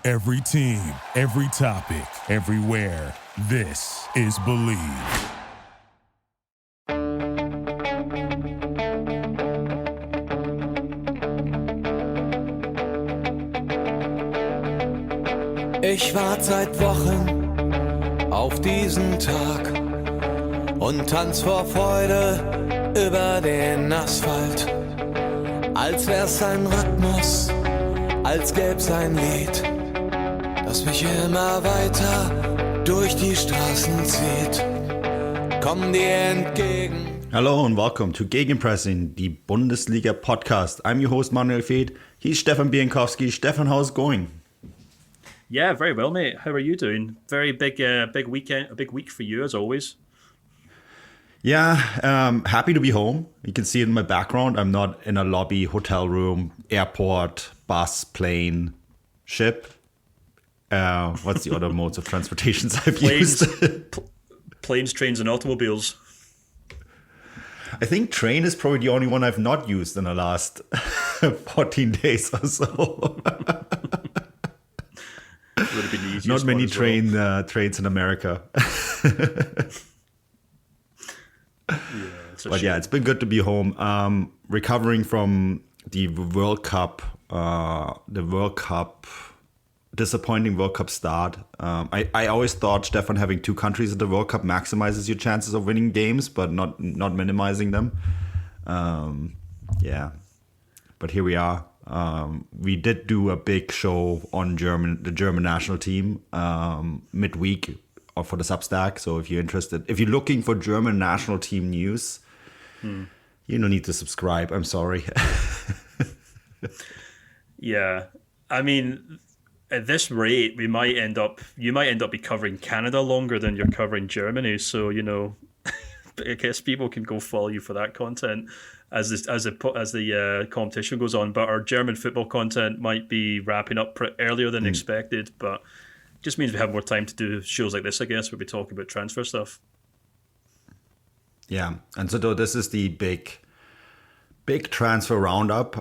Every team, every topic, everywhere. This is Believe. Ich warte seit Wochen auf diesen Tag und tanz vor Freude über den Asphalt. Als wär's ein Rhythmus, als gäb's ein Lied, das mich immer weiter durch die Straßen zieht. Komm dir entgegen. Hello and welcome to Gegenpressing, the Bundesliga podcast. I'm your host Manu and Stefan. He's Stefan Bienkowski. Stefan, how's it going? Yeah, very well, mate. How are you doing? Very big weekend, a big week for you as always. Yeah, happy to be home. You can see it in my background. I'm not in a lobby, hotel room, airport, bus, plane, ship. What's the other modes of transportations I've used? Planes, trains, and automobiles. I think train is probably the only one I've not used in the last 14 days or so. Would have been the easiest. Not many well. trains in America. But yeah, it's been good to be home. Recovering from the World Cup, disappointing World Cup start. I always thought, Stefan, having two countries at the World Cup maximizes your chances of winning games, but not minimizing them. Yeah, but here we are. We did do a big show on the German national team midweek for the Substack. So if you're interested, if you're looking for German national team news, you don't need to subscribe. I'm sorry. Yeah, I mean, at this rate, you might end up be covering Canada longer than you're covering Germany. So I guess people can go follow you for that content as the competition goes on. But our German football content might be wrapping up earlier than expected, but just means we have more time to do shows like this, I guess, where we talk about transfer stuff. Yeah, and so this is the big transfer roundup,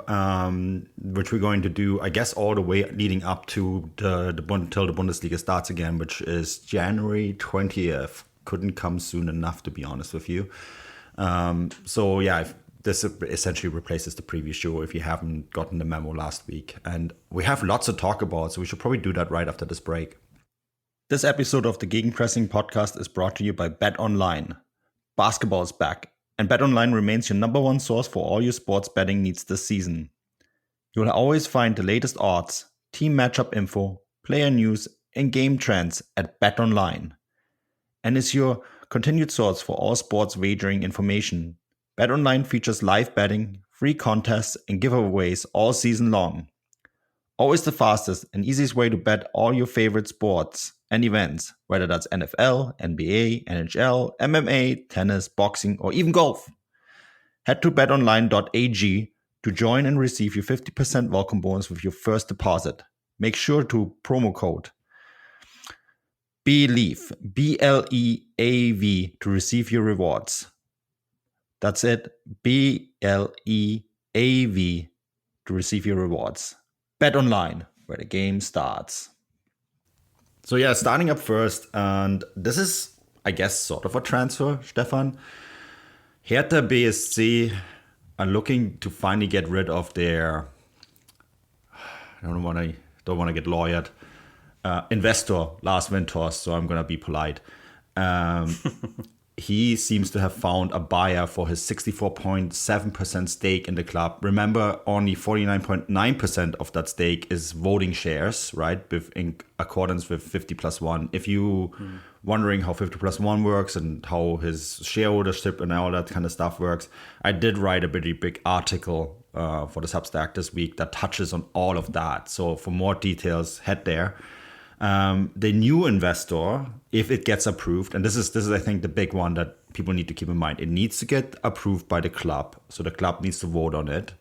which we're going to do, I guess, all the way leading up to till the Bundesliga starts again, which is January 20th. Couldn't come soon enough, to be honest with you. So yeah, this essentially replaces the previous show if you haven't gotten the memo last week. And we have lots to talk about, so we should probably do that right after this break. This episode of the Gegenpressing podcast is brought to you by BetOnline. Basketball is back, and BetOnline remains your number one source for all your sports betting needs this season. You'll always find the latest odds, team matchup info, player news, and game trends at BetOnline. And is your continued source for all sports wagering information. BetOnline features live betting, free contests, and giveaways all season long. Always the fastest and easiest way to bet all your favorite sports and events, whether that's NFL, NBA, NHL, MMA, tennis, boxing, or even golf. Head to betonline.ag to join and receive your 50% welcome bonus with your first deposit. Make sure to promo code BELIEVE, BLEAV, to receive your rewards. That's it, BLEAV, to receive your rewards. Bet Online, where the game starts. So yeah, starting up first, and this is, I guess, sort of a transfer, Stefan. Hertha BSC are looking to finally get rid of their, I don't want to get lawyered, investor, Lars Windhorst, so I'm going to be polite. He seems to have found a buyer for his 64.7% stake in the club. Remember, only 49.9% of that stake is voting shares, right? In accordance with 50+1. If you wondering how 50+1 works and how his shareholdership and all that kind of stuff works, I did write a pretty big article for the Substack this week that touches on all of that. So for more details, head there. The new investor, if it gets approved, and this is I think the big one that people need to keep in mind, it needs to get approved by the club, so the club needs to vote on it.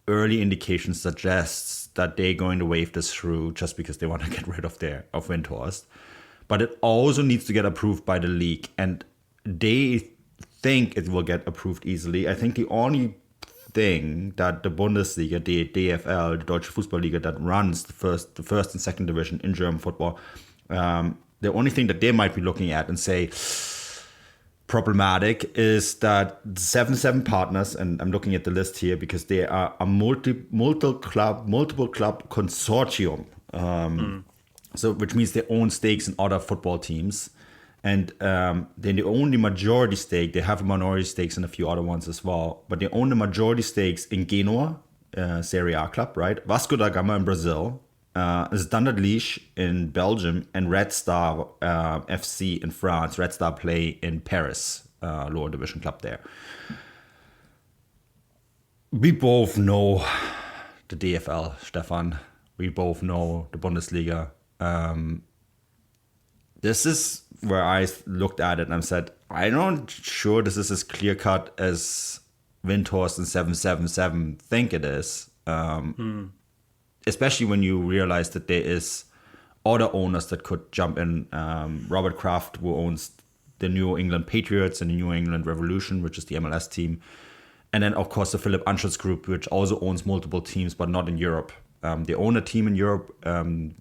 Early indications suggests that they're going to wave this through just because they want to get rid of Windhorst, but it also needs to get approved by the league, and they think it will get approved easily. I think the only thing that the Bundesliga, the DFL, the Deutsche Fußballliga, that runs the first and second division in German football, the only thing that they might be looking at and say problematic is that 7 partners, and I'm looking at the list here because they are a multiple club consortium. So which means they own stakes in other football teams. And then they own the majority stake. They have minority stakes in a few other ones as well. But they own the majority stakes in Genoa, Serie A club, right? Vasco da Gama in Brazil, Standard Liège in Belgium, and Red Star FC in France. Red Star play in Paris, lower division club there. We both know the DFL, Stefan. We both know the Bundesliga. This is where I looked at it and I said, I'm not sure this is as clear cut as Windhorst and 777 think it is. Especially when you realize that there is other owners that could jump in. Robert Kraft, who owns the New England Patriots and the New England Revolution, which is the MLS team. And then, of course, the Philipp Anschutz Group, which also owns multiple teams, but not in Europe. They own a team in Europe,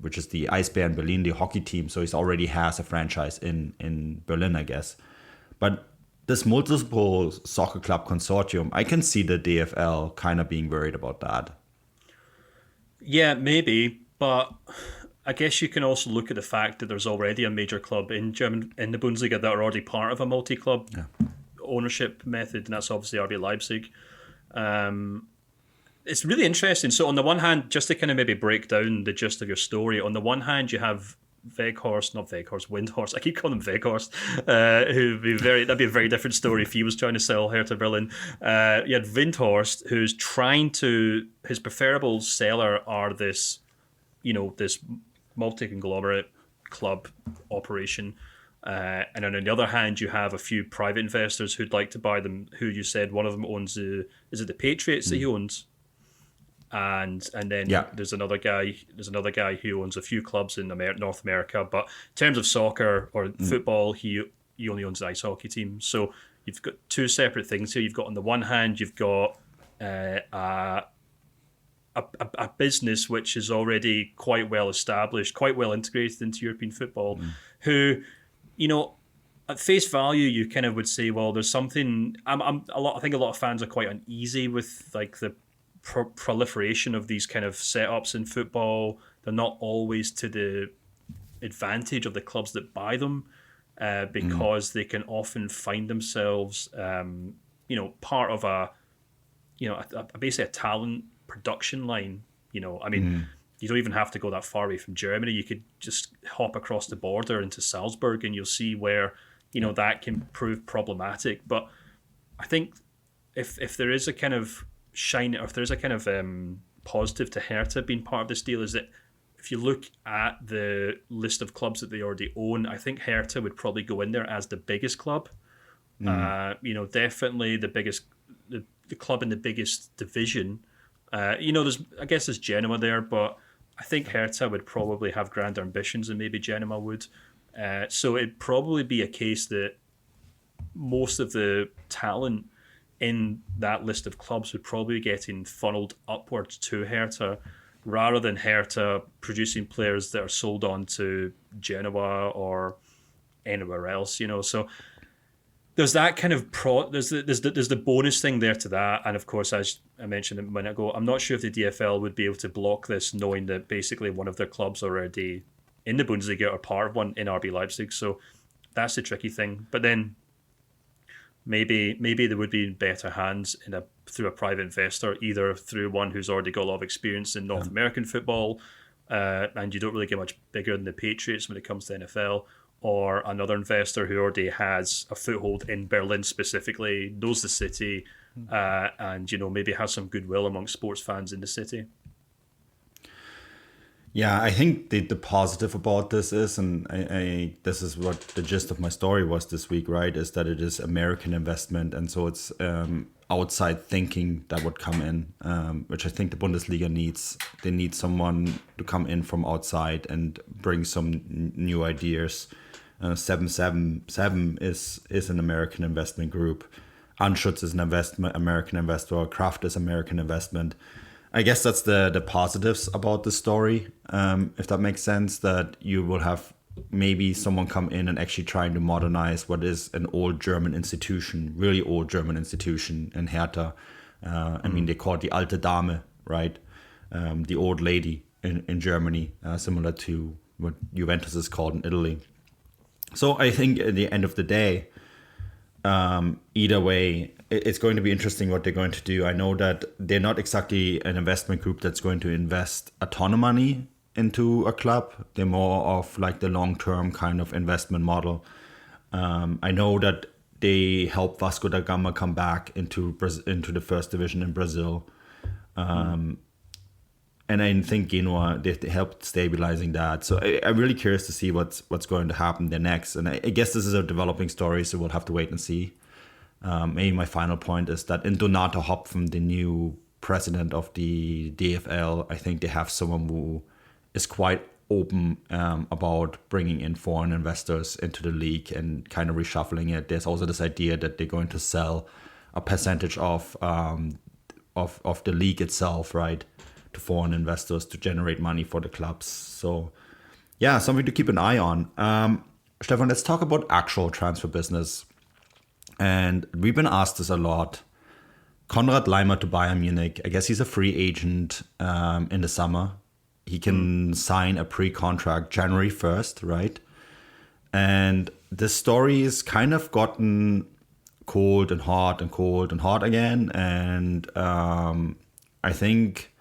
which is the Eisbären Berlin, the hockey team. So he already has a franchise in Berlin, I guess. But this multiple soccer club consortium, I can see the DFL kind of being worried about that. Yeah, maybe. But I guess you can also look at the fact that there's already a major club in the Bundesliga that are already part of a multi-club ownership method, and that's obviously RB Leipzig. It's really interesting. So on the one hand, just to kind of maybe break down the gist of your story, on the one hand, you have Windhorst. I keep calling him Weghorst. That'd be a very different story if he was trying to sell Hertha Berlin. You had Windhorst, who's his preferable seller are this multi-conglomerate club operation. And on the other hand, you have a few private investors who'd like to buy them, who you said one of them owns, is it the Patriots that he owns? And then there's another guy who owns a few clubs in North America, but in terms of soccer or football, he only owns the ice hockey team. So you've got two separate things here. You've got, on the one hand, you've got a business which is already quite well established, quite well integrated into European football, who, at face value, you kind of would say, well, there's something. I think a lot of fans are quite uneasy with like the proliferation of these kind of setups in football. They're not always to the advantage of the clubs that buy them, because they can often find themselves, part of basically a talent production line. You don't even have to go that far away from Germany. You could just hop across the border into Salzburg and you'll see where, that can prove problematic. But I think if there is a kind of positive to Hertha being part of this deal, is that if you look at the list of clubs that they already own, I think Hertha would probably go in there as the biggest club. Definitely the biggest, the club in the biggest division. There's Genoa there, but I think Hertha would probably have grander ambitions than maybe Genoa would. So it'd probably be a case that most of the talent in that list of clubs would probably be getting funneled upwards to Hertha, rather than Hertha producing players that are sold on to Genoa or anywhere else. So there's that kind of there's the bonus thing there to that. And of course, as I mentioned a minute ago, I'm not sure if the DFL would be able to block this, knowing that basically one of their clubs already in the Bundesliga or part of one in RB Leipzig. So that's the tricky thing. But then maybe there would be better hands through a private investor, either through one who's already got a lot of experience in North American football, and you don't really get much bigger than the Patriots when it comes to NFL, or another investor who already has a foothold in Berlin specifically, knows the city, and maybe has some goodwill amongst sports fans in the city. Yeah, I think the positive about this is, and I this is what the gist of my story was this week, right, is that it is American investment, and so it's outside thinking that would come in, which I think the Bundesliga needs. They need someone to come in from outside and bring some new ideas. 777 is an American investment group. Anschutz is an investment, American investor. Kraft is American investment. I guess that's the positives about the story, if that makes sense, that you will have maybe someone come in and actually trying to modernize what is an old German institution, really old German institution in Hertha. I mean, they call it the alte Dame, right? The old lady in Germany, similar to what Juventus is called in Italy. So I think at the end of the day, either way, it's going to be interesting what they're going to do. I know that they're not exactly an investment group that's going to invest a ton of money into a club. They're more of like the long-term kind of investment model. I know that they helped Vasco da Gama come back into the first division in Brazil. And I think Genoa, they helped stabilizing that. So I'm really curious to see what's going to happen there next. And I guess this is a developing story, so we'll have to wait and see. Maybe my final point is that in Donato Hopfen, the new president of the DFL, I think they have someone who is quite open about bringing in foreign investors into the league and kind of reshuffling it. There's also this idea that they're going to sell a percentage of the league itself, right, to foreign investors to generate money for the clubs. So, yeah, something to keep an eye on. Stefan, let's talk about actual transfer business. And we've been asked this a lot. Konrad Laimer to Bayern Munich. I guess he's a free agent in the summer. He can sign a pre-contract January 1st, right? And this story has kind of gotten cold and hot and cold and hot again. And I think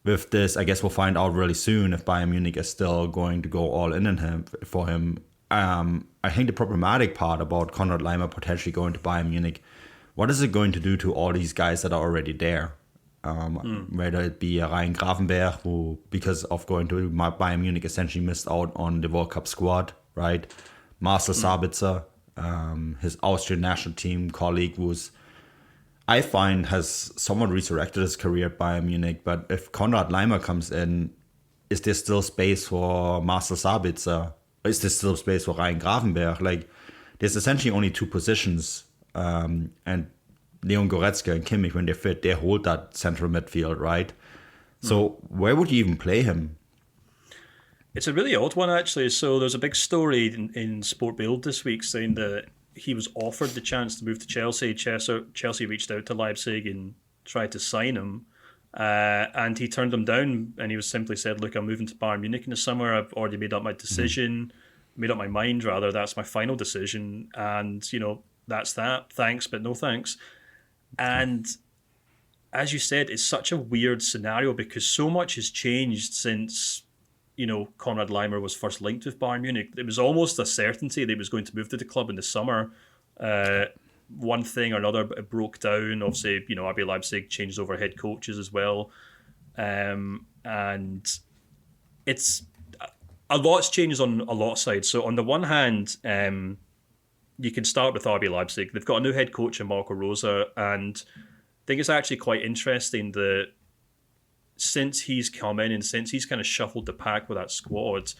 with this, I guess we'll find out really soon if Bayern Munich is still going to go all in for him. I think the problematic part about Konrad Laimer potentially going to Bayern Munich, what is it going to do to all these guys that are already there? Whether it be Ryan Gravenberg, who, because of going to Bayern Munich, essentially missed out on the World Cup squad, right? Marcel Sabitzer, his Austrian national team colleague, who's, I find, has somewhat resurrected his career at Bayern Munich. But if Konrad Laimer comes in, is there still space for Marcel Sabitzer? Is there still space for Ryan Gravenberg? Like, there's essentially only two positions, and Leon Goretzka and Kimmich, when they're fit, they hold that central midfield, right? So where would you even play him? It's a really odd one, actually. So there's a big story in Sport Bild this week saying that he was offered the chance to move to Chelsea. Chelsea reached out to Leipzig and tried to sign him, and he turned them down, and he was simply said, look, I'm moving to Bayern Munich in the summer. I've already made up my decision, made up my mind, rather. That's my final decision. And, you know, that's that. Thanks, but no thanks. And as you said, it's such a weird scenario because so much has changed since, you know, Konrad Laimer was first linked with Bayern Munich. It was almost a certainty that he was going to move to the club in the summer. One thing or another, it broke down. Obviously, you know, RB Leipzig changed over head coaches as well. And it's a lot's changed on a lot of sides. So on the one hand, you can start with RB Leipzig. They've got a new head coach in Marco Rosa, and I think it's actually quite interesting that since he's come in and since he's kind of shuffled the pack with that squad,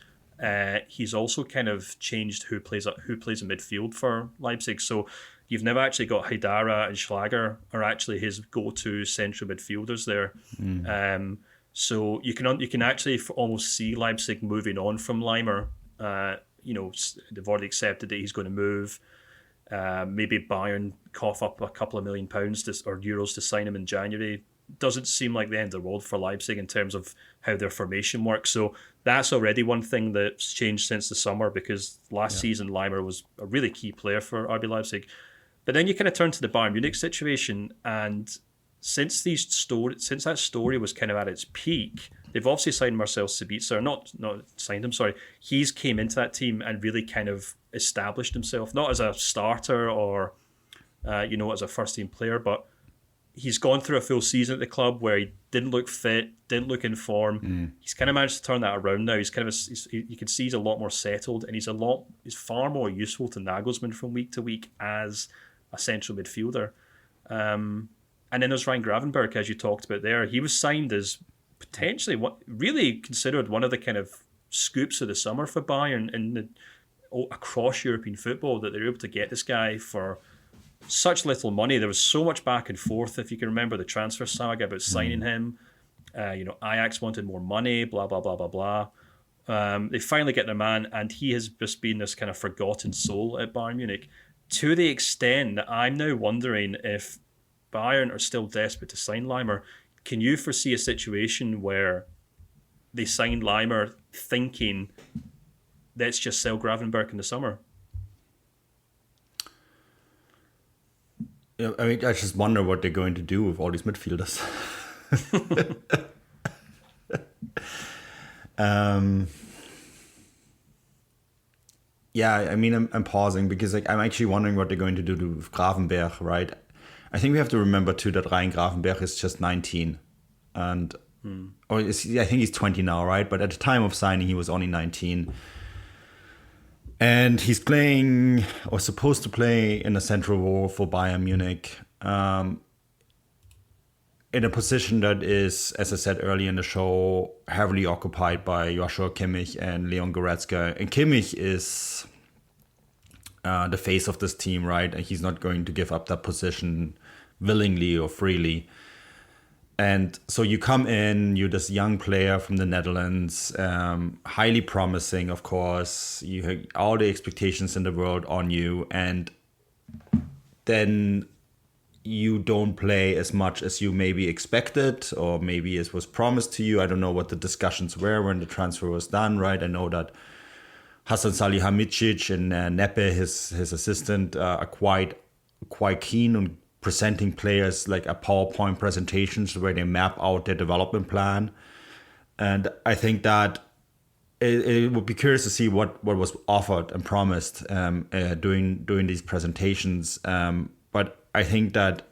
he's also kind of changed who plays in midfield for Leipzig. So you've never actually got Haidara and Schlager are actually his go-to central midfielders there. So you can actually almost see Leipzig moving on from Laimer. You know, they've already accepted that he's going to move. Maybe Bayern cough up a couple of £1 million or euros to sign him in January. Doesn't seem like the end of the world for Leipzig in terms of how their formation works. So that's already one thing that's changed since the summer, because last season Laimer was a really key player for RB Leipzig. But then you kind of turn to the Bayern Munich situation, and since that story was kind of at its peak, they've obviously signed Marcel Sabitzer, not signed him, sorry. He's came into that team and really kind of established himself, not as a starter or, as a first team player, but he's gone through a full season at the club where he didn't look fit, didn't look in form. He's kind of managed to turn that around now. He's kind of, you can see he's a lot more settled, and he's far more useful to Nagelsmann from week to week as a central midfielder. And then there's Ryan Gravenberg, as you talked about there. He was signed as potentially really considered one of the kind of scoops of the summer for Bayern across European football, that they're able to get this guy for such little money. There was so much back and forth. If you can remember the transfer saga about signing him, Ajax wanted more money, blah, blah, blah, blah, blah. They finally get their man, and he has just been this kind of forgotten soul at Bayern Munich, to the extent that I'm now wondering if Bayern are still desperate to sign Laimer. Can you foresee a situation where they sign Laimer thinking, let's just sell Gravenberch in the summer? Yeah, I mean, I just wonder what they're going to do with all these midfielders. Yeah, I mean, I'm pausing because I'm actually wondering what they're going to do with Gravenberch, right? I think we have to remember too that Ryan Gravenberch is just 19, and I think he's 20 now, right? But at the time of signing, he was only 19, and he's playing or supposed to play in a central role for Bayern Munich. In a position that is, as I said earlier in the show, heavily occupied by Joshua Kimmich and Leon Goretzka. And Kimmich is the face of this team, right? And he's not going to give up that position willingly or freely. And so you come in, you're this young player from the Netherlands, highly promising, of course. You have all the expectations in the world on you. And then you don't play as much as you maybe expected or maybe as was promised to you. I don't know what the discussions were when the transfer was done, right? I know that Hasan Salihamidzic and Neppe, his assistant, are quite keen on presenting players like a PowerPoint presentations where they map out their development plan. And I think that it would be curious to see what was offered and promised during these presentations. But I think that,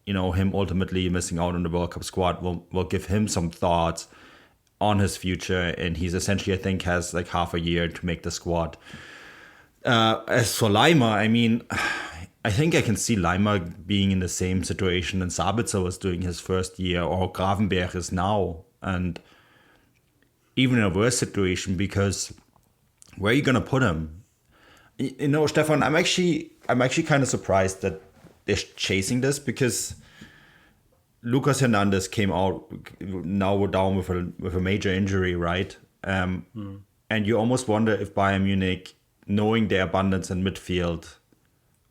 him ultimately missing out on the World Cup squad will give him some thoughts on his future. And he's essentially, I think, has like half a year to make the squad. As for Laimer, I mean, I think I can see Laimer being in the same situation than Sabitzer was doing his first year, or Gravenberch is now. And even in a worse situation, because where are you going to put him? Stefan, I'm actually kind of surprised that they're chasing this, because Lucas Hernandez came out, now we're down with a major injury, right? And you almost wonder if Bayern Munich, knowing their abundance in midfield,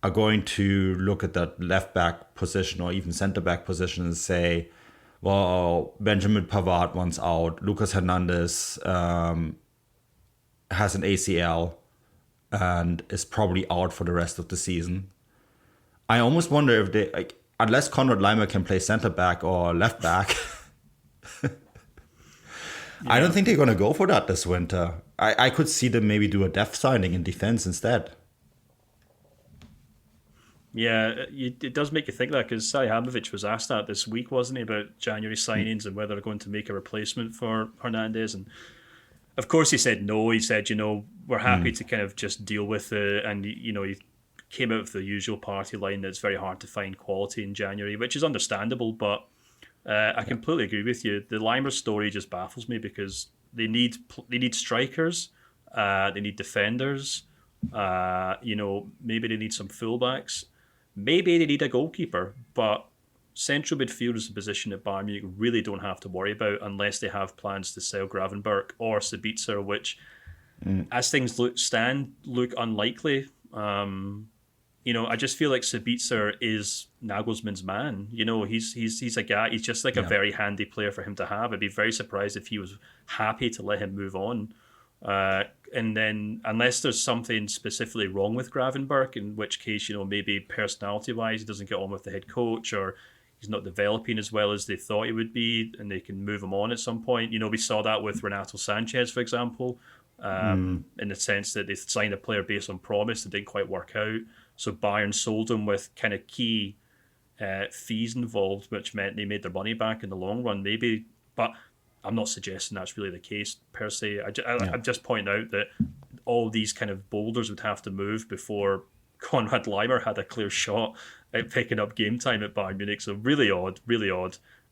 are going to look at that left back position or even center back position and say, well, Benjamin Pavard wants out, Lucas Hernandez has an ACL and is probably out for the rest of the season. I almost wonder if they, unless Konrad Laimer can play center back or left back, I don't think they're going to go for that this winter. I could see them maybe do a depth signing in defense instead. Yeah, it does make you think that, because Salihamidzic was asked that this week, wasn't he, about January signings and whether they're going to make a replacement for Hernandez. And of course he said no. He said, we're happy to kind of just deal with it. And, he came out of the usual party line that it's very hard to find quality in January, which is understandable. But I completely agree with you. The Laimer story just baffles me, because they need strikers, they need defenders, maybe they need some fullbacks. Maybe they need a goalkeeper, but central midfield is a position that Bayern Munich really don't have to worry about unless they have plans to sell Gravenberch or Sabitzer, which, as things look unlikely. I just feel like Sabitzer is Nagelsmann's man. He's a guy. He's just like a very handy player for him to have. I'd be very surprised if he was happy to let him move on. And then, unless there's something specifically wrong with Gravenberch, in which case, maybe personality-wise, he doesn't get on with the head coach, or he's not developing as well as they thought he would be, and they can move him on at some point. We saw that with Renato Sanchez, for example, in the sense that they signed a player based on promise that didn't quite work out. So Bayern sold him with kind of key fees involved, which meant they made their money back in the long run, maybe. But I'm not suggesting that's really the case per se. I'm just pointing out that all these kind of boulders would have to move before Konrad Laimer had a clear shot at picking up game time at Bayern Munich. So really odd.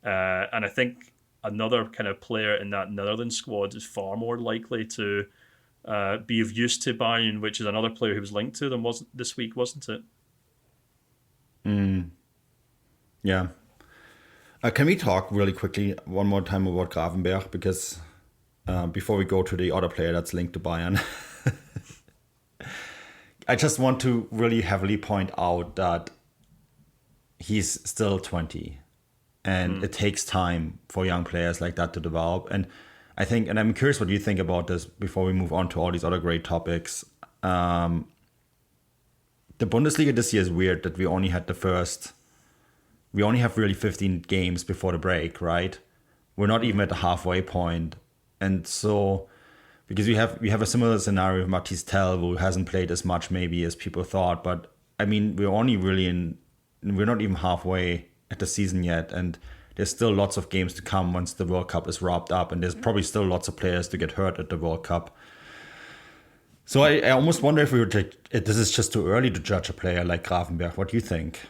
And I think another kind of player in that Netherlands squad is far more likely to be of use to Bayern, which is another player who was linked to them this week, wasn't it? Yeah. Can we talk really quickly one more time about Gravenberch? Because before we go to the other player that's linked to Bayern, I just want to really heavily point out that he's still 20. And it takes time for young players like that to develop. And I think, and I'm curious what you think about this before we move on to all these other great topics. The Bundesliga this year is weird that we only have really 15 games before the break, right? We're not even at the halfway point. And so, because we have a similar scenario with Mathys Tel, who hasn't played as much maybe as people thought. But I mean, we're not even halfway at the season yet, and there's still lots of games to come once the World Cup is wrapped up, and there's probably still lots of players to get hurt at the World Cup. So I almost wonder if this is just too early to judge a player like Gravenberch. What do you think?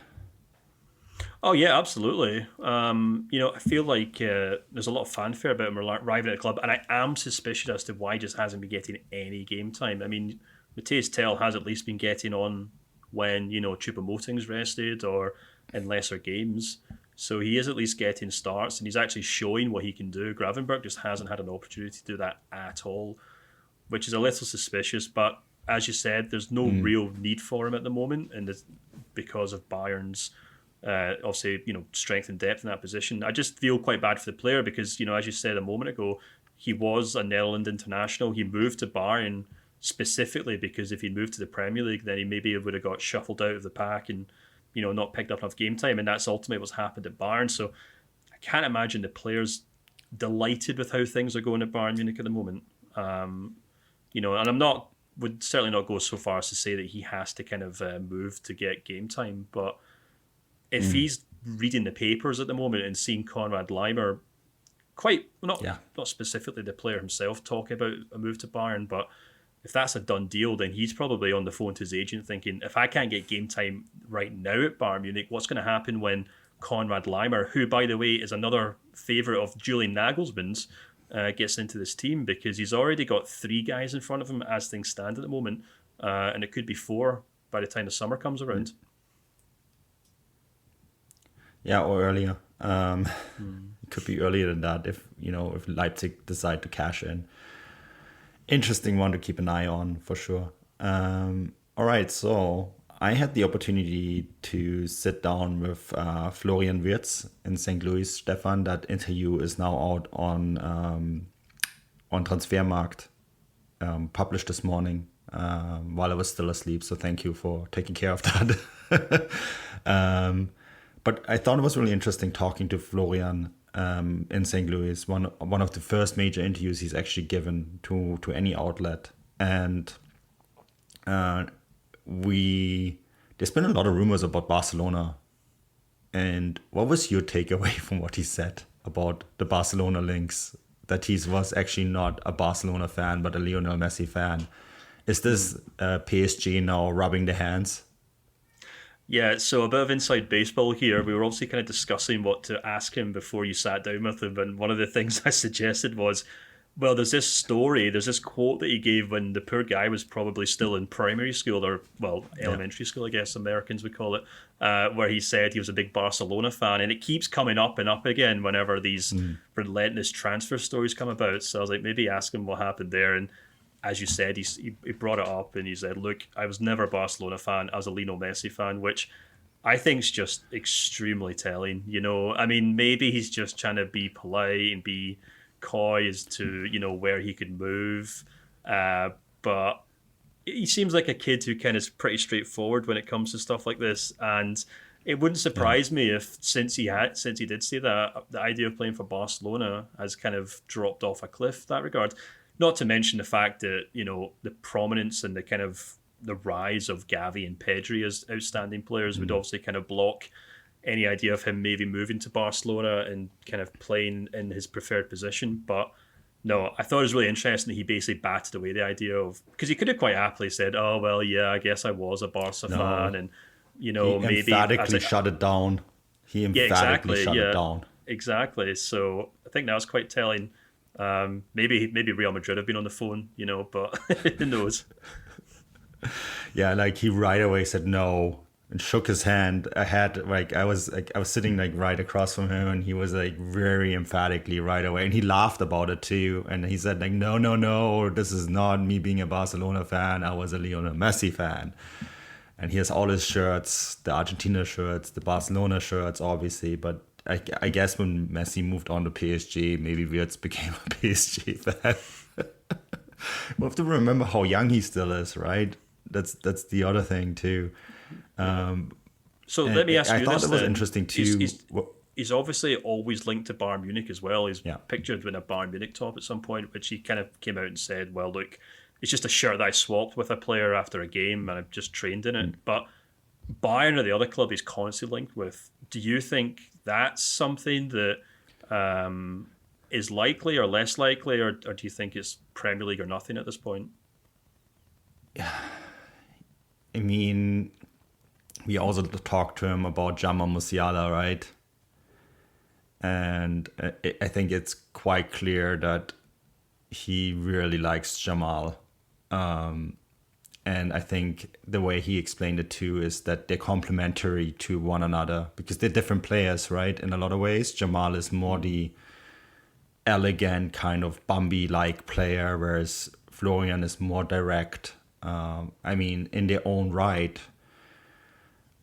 Oh yeah, absolutely. I feel like there's a lot of fanfare about him arriving at the club, and I am suspicious as to why he just hasn't been getting any game time. I mean, Mathys Tel has at least been getting on when Choupo-Moting's rested or in lesser games. So he is at least getting starts, and he's actually showing what he can do. Gravenberch just hasn't had an opportunity to do that at all, which is a little suspicious. But as you said, there's no real need for him at the moment, and it's because of Bayern's obviously strength and depth in that position. I just feel quite bad for the player because as you said a moment ago, he was a Netherlands international. He moved to Bayern specifically because if he'd moved to the Premier League, then he maybe would have got shuffled out of the pack and not picked up enough game time, and that's ultimately what's happened at Bayern. So I can't imagine the players delighted with how things are going at Bayern Munich at the moment. And would certainly not go so far as to say that he has to kind of move to get game time, but if he's reading the papers at the moment and seeing Konrad Laimer, not specifically the player himself talking about a move to Bayern, but if that's a done deal, then he's probably on the phone to his agent thinking, if I can't get game time right now at Bayern Munich, what's going to happen when Konrad Laimer, who, by the way, is another favourite of Julian Nagelsmann's, gets into this team? Because he's already got 3 guys in front of him as things stand at the moment, and it could be 4 by the time the summer comes around. Yeah, or earlier. It could be earlier than that if Leipzig decide to cash in. Interesting one to keep an eye on for sure. All right, so I had the opportunity to sit down with Florian Wirtz in St. Louis. Stefan, that interview is now out on Transfermarkt, published this morning while I was still asleep. So thank you for taking care of that. But I thought it was really interesting talking to Florian in St. Louis, one of the first major interviews he's actually given to any outlet. And there's been a lot of rumors about Barcelona. And what was your takeaway from what he said about the Barcelona links, that he was actually not a Barcelona fan, but a Lionel Messi fan? Is this PSG now rubbing the hands? Yeah, so a bit of inside baseball here. We were obviously kind of discussing what to ask him before you sat down with him, and one of the things I suggested was, well, there's this quote that he gave when the poor guy was probably still in primary school, or, well, elementary school, I guess Americans would call it, where he said he was a big Barcelona fan, and it keeps coming up and up again whenever these relentless transfer stories come about. So I was like, maybe ask him what happened there, and as you said, he brought it up and he said, look, I was never a Barcelona fan. I was a Lionel Messi fan, which I think is just extremely telling. I mean, maybe he's just trying to be polite and be coy as to, where he could move. But he seems like a kid who kind of is pretty straightforward when it comes to stuff like this. And it wouldn't surprise me if since he did say that, the idea of playing for Barcelona has kind of dropped off a cliff in that regard. Not to mention the fact that, the prominence and the kind of the rise of Gavi and Pedri as outstanding players would obviously kind of block any idea of him maybe moving to Barcelona and kind of playing in his preferred position. But no, I thought it was really interesting that he basically batted away the idea of, because he could have quite happily said, oh, well, yeah, I guess I was a Barca fan. And, he maybe emphatically shut it down. He emphatically shut it down. Exactly. So I think that was quite telling. Maybe Real Madrid have been on the phone, but who knows? Yeah, like he right away said, no, and shook his hand. I was sitting like right across from him, and he was like very emphatically right away, and he laughed about it too. And he said like, no, this is not me being a Barcelona fan. I was a Lionel Messi fan. And he has all his shirts, the Argentina shirts, the Barcelona shirts, obviously. But I guess when Messi moved on to PSG, maybe Wirtz became a PSG fan. We have to remember how young he still is, right? That's the other thing too. So let me ask you I thought this it was then. interesting too. He's obviously always linked to Bayern Munich as well. He's Yeah. pictured with a Bayern Munich top at some point, which he kind of came out and said, well, look, it's just a shirt that I swapped with a player after a game and I've just trained in it. But Bayern or the other club he's constantly linked with, do you think that's something that is likely or less likely, or do you think it's Premier League or nothing at this point? I mean, we also talked to him about Jamal Musiala, right? And I think it's quite clear that he really likes Jamal. And I think the way he explained it too is that they're complementary to one another because they're different players, right? In a lot of ways, Jamal is more the elegant kind of Bambi-like player, whereas Florian is more direct. I mean, in their own right,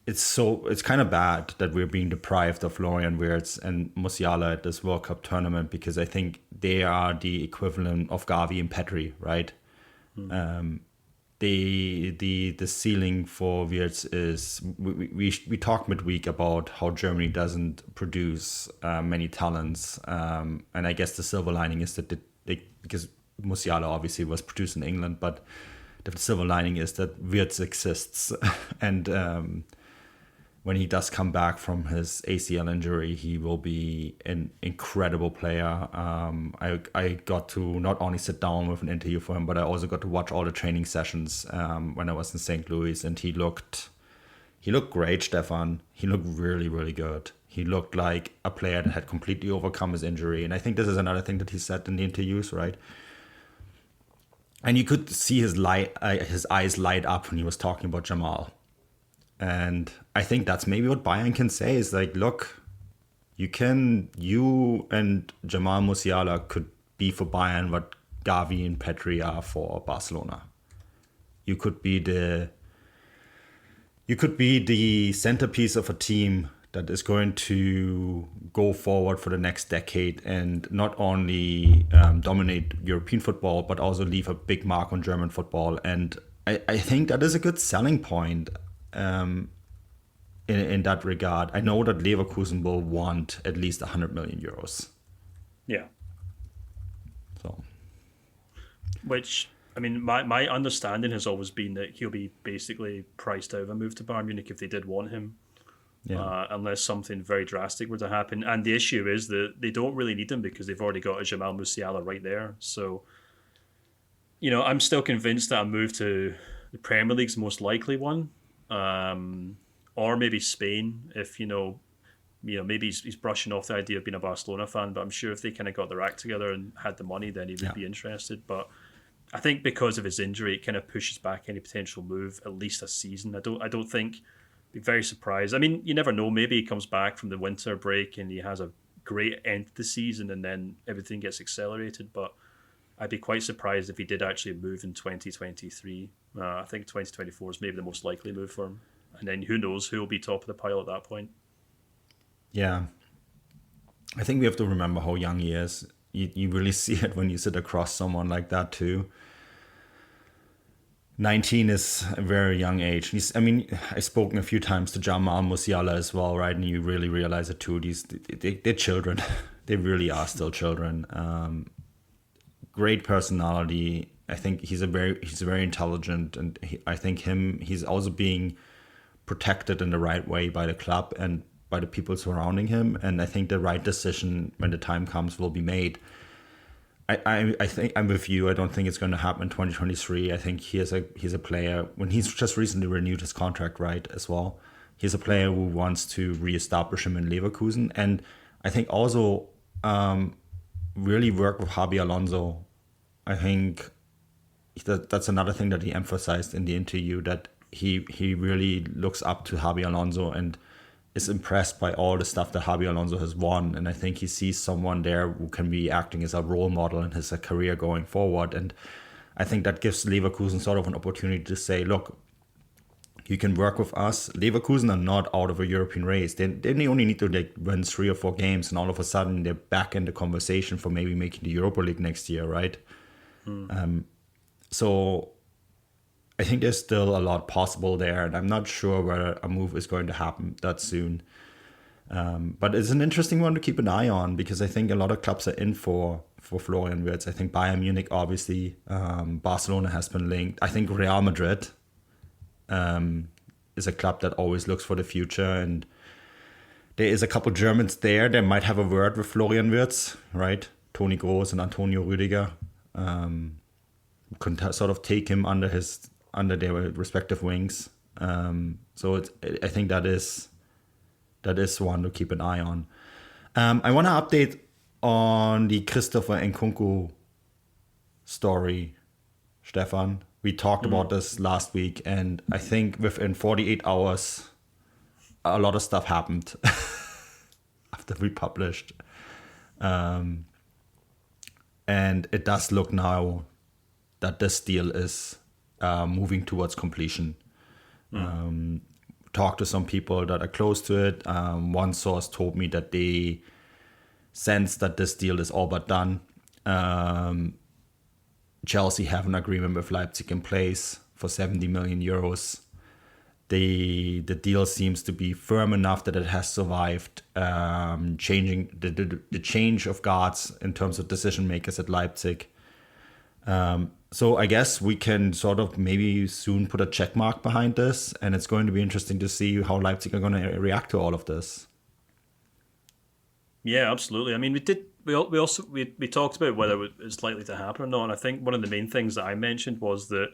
it's kind of bad that we're being deprived of Florian Wirtz and Musiala at this World Cup tournament because I think they are the equivalent of Gavi and Pedri, right? The ceiling for Wirtz is we talked midweek about how Germany doesn't produce many talents, and I guess the silver lining is that they because Musiala obviously was produced in England, but the silver lining is that Wirtz exists, and when he does come back from his ACL injury, he will be an incredible player. I got to not only sit down with an interview for him, but I also got to watch all the training sessions when I was in St. Louis, and he looked great, Stefan. He looked really, really good. He looked like a player that had completely overcome his injury, and I think this is another thing that he said in the interviews, right? And you could see his eyes light up when he was talking about Jamal. And I think that's maybe what Bayern can say is like, look, you and Jamal Musiala could be for Bayern what Gavi and Pedri are for Barcelona. You could be the centerpiece of a team that is going to go forward for the next decade and not only dominate European football, but also leave a big mark on German football. And I think that is a good selling point. In that regard, I know that Leverkusen will want at least 100 million euros. Yeah. So, which I mean, my understanding has always been that he'll be basically priced out of a move to Bayern Munich if they did want him, unless something very drastic were to happen. And the issue is that they don't really need him because they've already got a Jamal Musiala right there. So, I'm still convinced that a move to the Premier League's the most likely one. Or maybe Spain, if maybe he's brushing off the idea of being a Barcelona fan. But I'm sure if they kind of got their act together and had the money, then he would be interested. But I think because of his injury, it kind of pushes back any potential move at least a season. I don't think. Be very surprised. I mean, you never know. Maybe he comes back from the winter break and he has a great end to the season, and then everything gets accelerated. But I'd be quite surprised if he did actually move in 2023. I think 2024 is maybe the most likely move for him. And then who knows who will be top of the pile at that point. Yeah. I think we have to remember how young he is. You really see it when you sit across someone like that too. 19 is a very young age. I've spoken a few times to Jamal Musiala as well, right? And you really realize it too. They're children. They really are still children. Great personality. I think he's very intelligent, and I think he's also being protected in the right way by the club and by the people surrounding him. And I think the right decision when the time comes will be made. I think I'm with you. I don't think it's going to happen in 2023. I think he's a player when he's just recently renewed his contract, right, as well. He's a player who wants to reestablish him in Leverkusen, and I think also really work with Xabi Alonso. I think that's another thing that he emphasized in the interview, that he really looks up to Xabi Alonso and is impressed by all the stuff that Xabi Alonso has won. And I think he sees someone there who can be acting as a role model in his career going forward. And I think that gives Leverkusen sort of an opportunity to say, look, you can work with us. Leverkusen are not out of a European race. They only need to win 3 or 4 games, and all of a sudden they're back in the conversation for maybe making the Europa League next year, right? So I think there's still a lot possible there, and I'm not sure whether a move is going to happen that soon. But it's an interesting one to keep an eye on, because I think a lot of clubs are in for Florian Wirtz. I think Bayern Munich, obviously. Barcelona has been linked. I think Real Madrid is a club that always looks for the future, and there is a couple Germans there that might have a word with Florian Wirtz, right? Toni Kroos and Antonio Rüdiger can sort of take him under their respective wings. So I think that is one to keep an eye on. I want to update on the Christopher Nkunku story, Stefan. We talked about this last week, and I think within 48 hours, a lot of stuff happened after we published. And it does look now that this deal is moving towards completion. Talked to some people that are close to it. One source told me that they sense that this deal is all but done. Chelsea have an agreement with Leipzig in place for 70 million euros. The deal seems to be firm enough that it has survived changing the change of guards in terms of decision makers at Leipzig. So I guess we can sort of maybe soon put a check mark behind this, and it's going to be interesting to see how Leipzig are going to react to all of this. Yeah, absolutely. I mean, we talked about whether it's likely to happen or not, and I think one of the main things that I mentioned was that,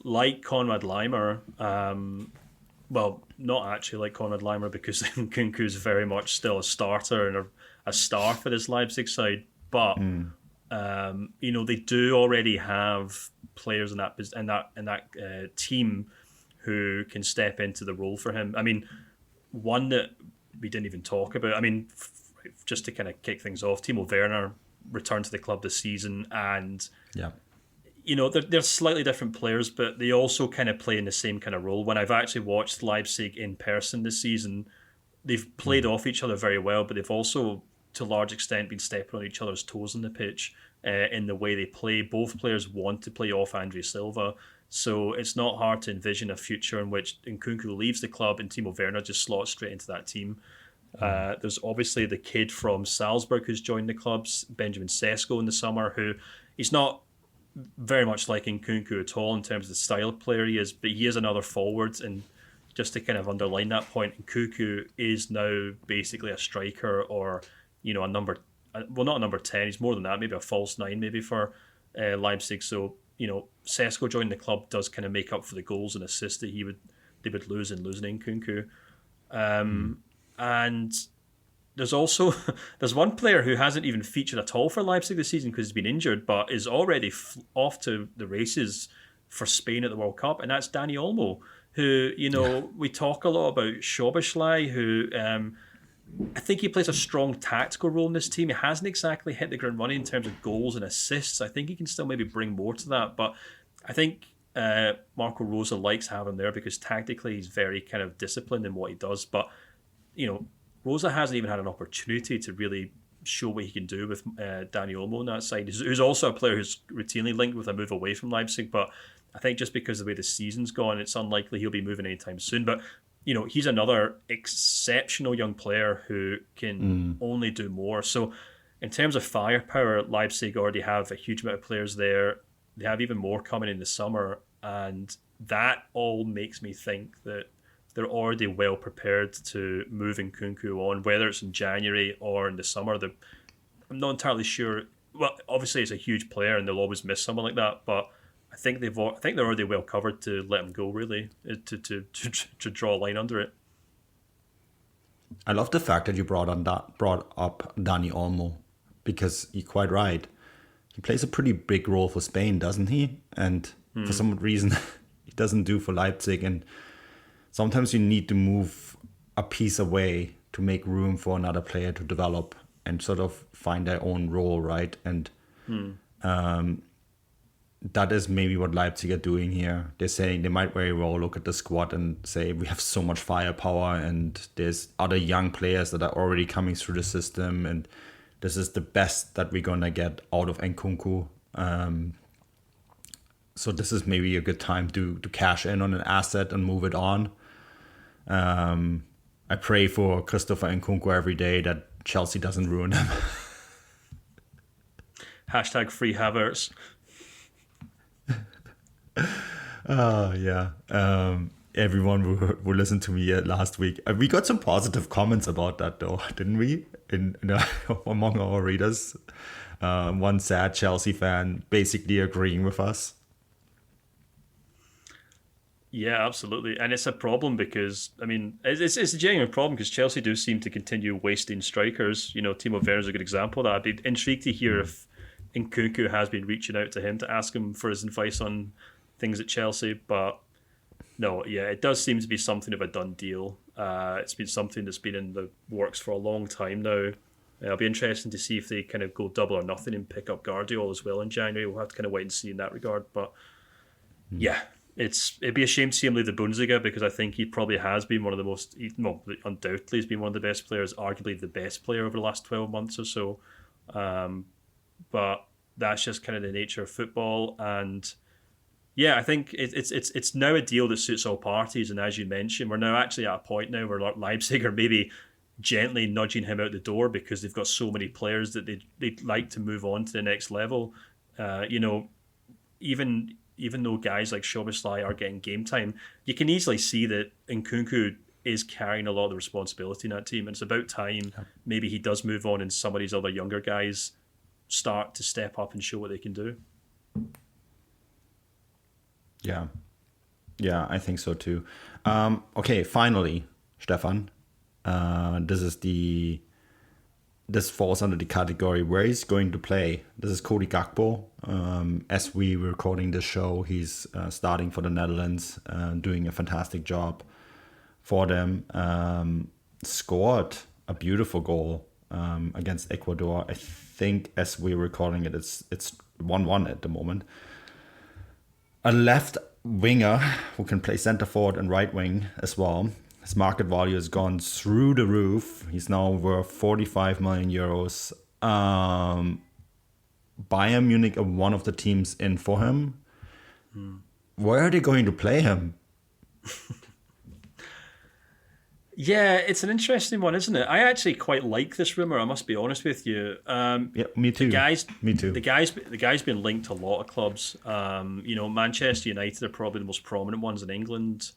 like Konrad Laimer, well, not actually like Konrad Laimer, because Nkunku's very much still a starter and a star for this Leipzig side, but they do already have players in that team who can step into the role for him. I mean, one that we didn't even talk about. I mean, just to kind of kick things off, Timo Werner returned to the club this season, and they're slightly different players, but they also kind of play in the same kind of role. When I've actually watched Leipzig in person this season, they've played off each other very well, but they've also, to a large extent, been stepping on each other's toes on the pitch in the way they play. Both players want to play off Andre Silva, so it's not hard to envision a future in which Nkunku leaves the club and Timo Werner just slots straight into that team. There's obviously the kid from Salzburg who's joined the clubs, Benjamin Sesko, in the summer, who he's not very much like Nkunku at all in terms of the style of player he is, but he is another forward. And just to kind of underline that point, Nkunku is now basically a striker, or a number, well, not a number 10, he's more than that, maybe a false 9 maybe for Leipzig. So Sesko joining the club does kind of make up for the goals and assists that they would lose in losing Nkunku. And there's one player who hasn't even featured at all for Leipzig this season because he's been injured, but is already off to the races for Spain at the World Cup, and that's Dani Olmo, who, we talk a lot about Szoboszlai, who I think he plays a strong tactical role in this team. He hasn't exactly hit the ground running in terms of goals and assists. I think he can still maybe bring more to that, but I think Marco Rosa likes having him there because tactically he's very kind of disciplined in what he does, but Rosa hasn't even had an opportunity to really show what he can do with Dani Olmo on that side, who's also a player who's routinely linked with a move away from Leipzig, but I think just because of the way the season's gone, it's unlikely he'll be moving anytime soon. But he's another exceptional young player who can only do more. So in terms of firepower, Leipzig already have a huge amount of players there. They have even more coming in the summer, and that all makes me think that they're already well prepared to move Nkunku on, whether it's in January or in the summer. I'm not entirely sure. Well, obviously it's a huge player and they'll always miss someone like that, but I think they're already well covered to let him go, really, to draw a line under it. I love the fact that you brought up Dani Olmo, because you're quite right. He plays a pretty big role for Spain, doesn't he? And for some reason, doesn't do for Leipzig. And sometimes you need to move a piece away to make room for another player to develop and sort of find their own role, right? And that is maybe what Leipzig are doing here. They're saying they might very well look at the squad and say, we have so much firepower and there's other young players that are already coming through the system, and this is the best that we're going to get out of Nkunku. So this is maybe a good time to cash in on an asset and move it on. I pray for Christopher Nkunku every day that Chelsea doesn't ruin him. Hashtag free Havertz. Yeah. Everyone who listened to me last week, we got some positive comments about that, though, didn't we? Among our readers, one sad Chelsea fan basically agreeing with us. Yeah, absolutely, and it's a problem because it's a genuine problem because Chelsea do seem to continue wasting strikers. Timo Werner's a good example of that. I'd be intrigued to hear if Nkunku has been reaching out to him to ask him for his advice on things at Chelsea, but no, yeah, it does seem to be something of a done deal. It's been something that's been in the works for a long time now. It'll be interesting to see if they kind of go double or nothing and pick up Guardiola as well in January. We'll have to kind of wait and see in that regard, but yeah. It'd be a shame to see him leave the Bundesliga because I think he probably has been one of the most, undoubtedly he's been one of the best players, arguably the best player over the last 12 months or so. But that's just kind of the nature of football. And yeah, I think it's now a deal that suits all parties. And as you mentioned, we're now actually at a point now where Leipzig are maybe gently nudging him out the door because they've got so many players that they'd like to move on to the next level. Even though guys like Szoboszlai are getting game time, you can easily see that Nkunku is carrying a lot of the responsibility in that team. And it's about time maybe he does move on and some of these other younger guys start to step up and show what they can do. Yeah, I think so too. Okay, finally, Stefan, this falls under the category where he's going to play. This is Cody Gakpo. As we were recording this show, he's starting for the Netherlands, doing a fantastic job for them. Scored a beautiful goal against Ecuador. I think as we're recording it, it's 1-1 at the moment. A left winger who can play centre forward and right wing as well. His market value has gone through the roof. He's now worth 45 million euros. Bayern Munich are one of the teams in for him. Where are they going to play him? Yeah, it's an interesting one, isn't it? I actually quite like this rumour, I must be honest with you. Yeah, me too. Me too. The guy's been linked to a lot of clubs. Manchester United are probably the most prominent ones in England.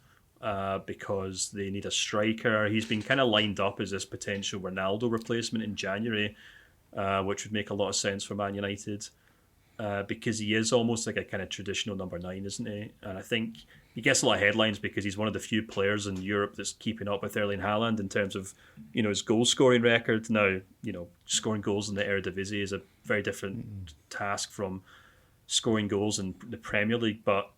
Because they need a striker. He's been kind of lined up as this potential Ronaldo replacement in January, which would make a lot of sense for Man United because he is almost like a kind of traditional number 9, isn't he? And I think he gets a lot of headlines because he's one of the few players in Europe that's keeping up with Erling Haaland in terms of his goal scoring record. Now, scoring goals in the Eredevisie is a very different task from scoring goals in the Premier League, but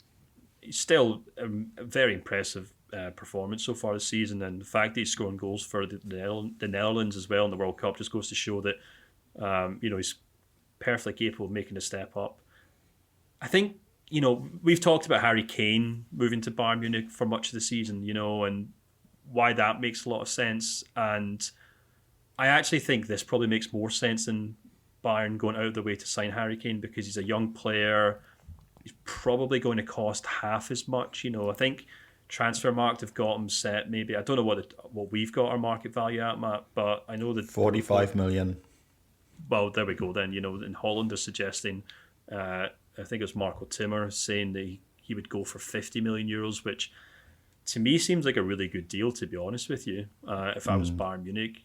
he's still a very impressive performance so far this season, and the fact that he's scoring goals for the Netherlands as well in the World Cup just goes to show that he's perfectly capable of making a step up. I think we've talked about Harry Kane moving to Bayern Munich for much of the season, and why that makes a lot of sense. And I actually think this probably makes more sense than Bayern going out of their way to sign Harry Kane because he's a young player. He's probably going to cost half as much. I think Transfermarkt have got him set maybe. I don't know what we've got our market value at, Matt, but I know that 45 million. Well, there we go then. In Holland they're suggesting, I think it was Marco Timmer saying that he would go for 50 million euros, which to me seems like a really good deal, to be honest with you. If I was Bayern Munich,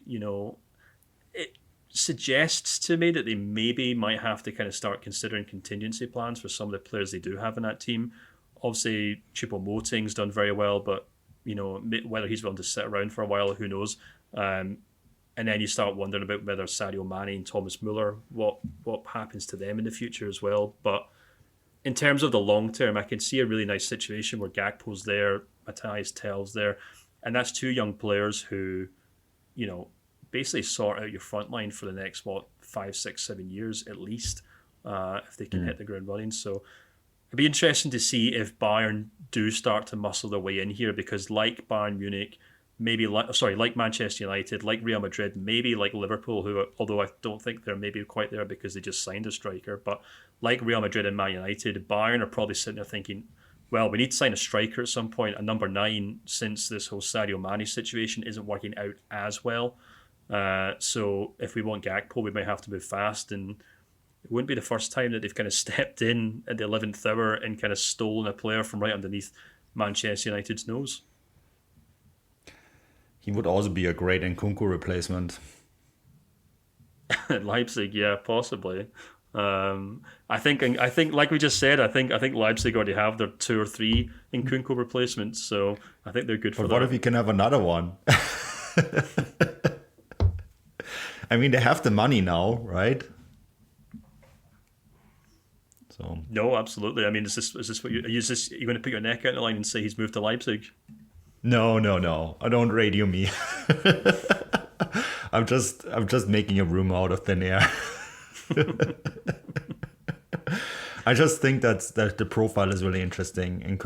it suggests to me that they maybe might have to kind of start considering contingency plans for some of the players they do have in that team. Obviously, Choupo-Moting's done very well, but whether he's willing to sit around for a while, who knows? And then you start wondering about whether Sadio Mane and Thomas Muller, what happens to them in the future as well. But in terms of the long term, I can see a really nice situation where Gakpo's there, Matthias Tell's there, and that's two young players who, basically sort out your front line for the next 5, 6, 7 years at least, if they can hit the ground running. So it'd be interesting to see if Bayern do start to muscle their way in here, because like Bayern Munich, like Manchester United, like Real Madrid, maybe like Liverpool, who, although I don't think they're maybe quite there because they just signed a striker, but like Real Madrid and Man United, Bayern are probably sitting there thinking, well, we need to sign a striker at some point, a number 9, since this whole Sadio Mane situation isn't working out as well. So if we want Gakpo, we might have to move fast, and it wouldn't be the first time that they've kind of stepped in at the 11th hour and kind of stolen a player from right underneath Manchester United's nose. He would also be a great Nkunku replacement. Leipzig, yeah, possibly. I think, like we just said, I think Leipzig already have their 2 or 3 Nkunku replacements, so I think they're good for that. But what if you can have another one? I mean, they have the money now, right? So no, absolutely. I mean, is this what you're going to put your neck out in the line and say he's moved to Leipzig? No. I don't radio me. I'm just making a rumor out of thin air. I just think that the profile is really interesting in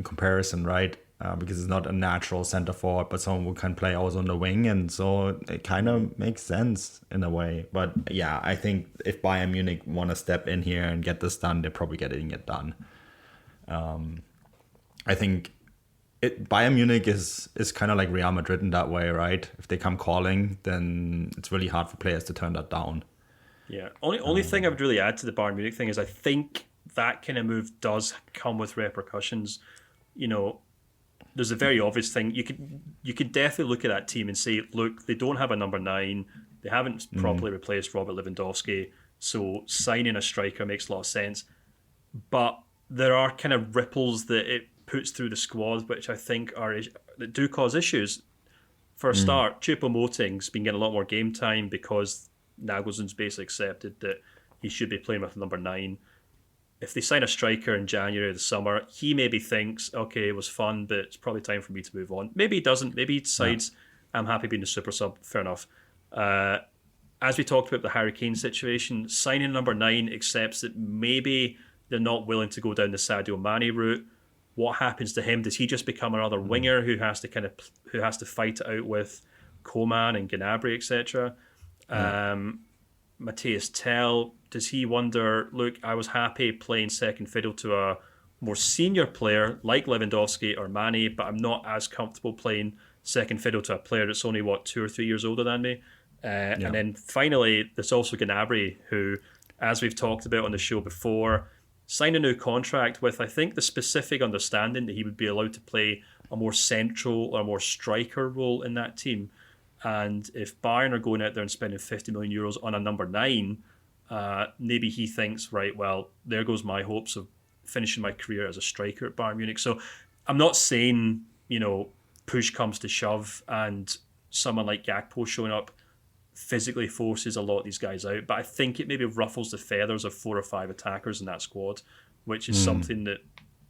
comparison, right? Because it's not a natural center forward, but someone who can play also on the wing, and so it kind of makes sense in a way. But yeah, I think if Bayern Munich want to step in here and get this done, they're probably getting it done. I think Bayern Munich is kind of like Real Madrid in that way, right? If they come calling, then it's really hard for players to turn that down. Yeah. Only thing I would really add to the Bayern Munich thing is I think that kind of move does come with repercussions. There's a very obvious thing. You could definitely look at that team and say, look, they don't have a number 9. They haven't properly replaced Robert Lewandowski, so signing a striker makes a lot of sense. But there are kind of ripples that it puts through the squad, which I think that do cause issues. For a start, Choupo-Moting's been getting a lot more game time because Nagelsmann's basically accepted that he should be playing with number 9. If they sign a striker in January or the summer, he maybe thinks, okay, it was fun, but it's probably time for me to move on. Maybe he doesn't. Maybe he decides, I'm happy being a super sub. Fair enough. As we talked about the Harry Kane situation, signing number 9 accepts that maybe they're not willing to go down the Sadio Mane route. What happens to him? Does he just become another winger who has to fight it out with Coman and Gnabry, etc.? Matthias Tell, does he wonder, look, I was happy playing second fiddle to a more senior player like Lewandowski or Mane, but I'm not as comfortable playing second fiddle to a player that's only, 2 or 3 years older than me? And then finally, there's also Gnabry, who, as we've talked about on the show before, signed a new contract with, I think, the specific understanding that he would be allowed to play a more central or more striker role in that team. And if Bayern are going out there and spending 50 million euros on a number 9, maybe he thinks, right, well, there goes my hopes of finishing my career as a striker at Bayern Munich. So I'm not saying, push comes to shove and someone like Gakpo showing up physically forces a lot of these guys out, but I think it maybe ruffles the feathers of 4 or 5 attackers in that squad, which is something that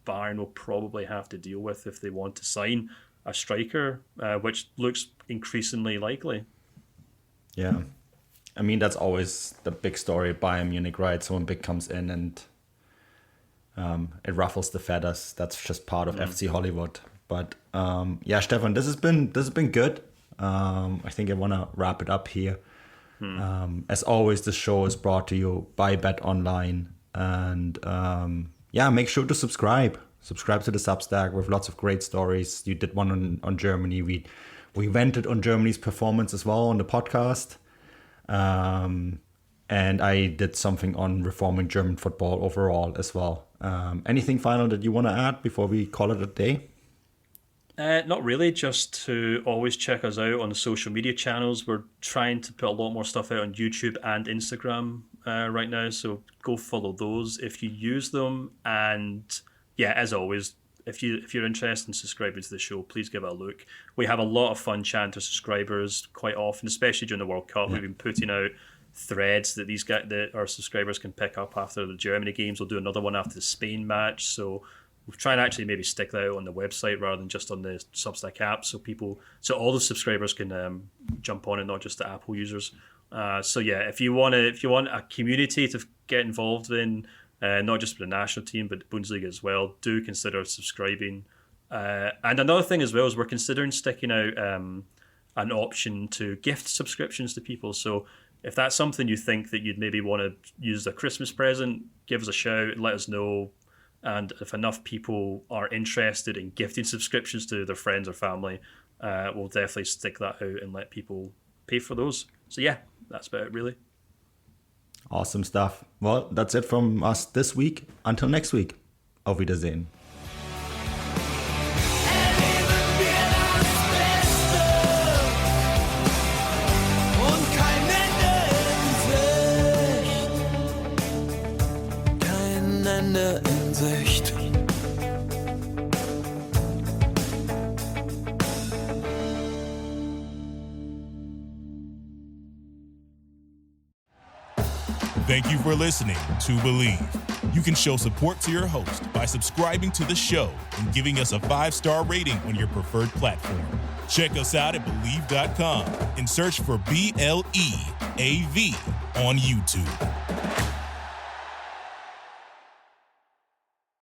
Bayern will probably have to deal with if they want to sign a striker, which looks increasingly likely. Yeah. I mean, that's always the big story at Bayern Munich, right? Someone big comes in and it ruffles the feathers. That's just part of FC Hollywood. But Stefan, this has been good. I think I want to wrap it up here. As always, this show is brought to you by Bet Online. And make sure to subscribe. Subscribe to the Substack with lots of great stories. You did one on Germany. We vented on Germany's performance as well on the podcast. And I did something on reforming German football overall as well. Anything final that you want to add before we call it a day? Not really, just to always check us out on the social media channels. We're trying to put a lot more stuff out on YouTube and Instagram right now, so go follow those if you use them. And yeah, as always, if you're interested in subscribing to the show, please give it a look. We have a lot of fun chatting to subscribers quite often, especially during the World Cup. We've been putting out threads that these guys, that our subscribers can pick up after the Germany games. We'll do another one after the Spain match. So we'll try and actually maybe stick that out on the website rather than just on the Substack app, so all the subscribers can jump on it, not just the Apple users. So yeah, if you want a community to get involved in, not just for the national team but the Bundesliga as well, do consider subscribing. And another thing as well is we're considering sticking out an option to gift subscriptions to people. So if that's something you think that you'd maybe want to use as a Christmas present, give us a shout, let us know. And if enough people are interested in gifting subscriptions to their friends or family, we'll definitely stick that out and let people pay for those. So yeah, that's about it really. Awesome stuff. Well, that's it from us this week. Until next week. Auf Wiedersehen. In Sicht. Thank you for listening to Believe. You can show support to your host by subscribing to the show and giving us a 5-star rating on your preferred platform. Check us out at Believe.com and search for BLEAV on YouTube.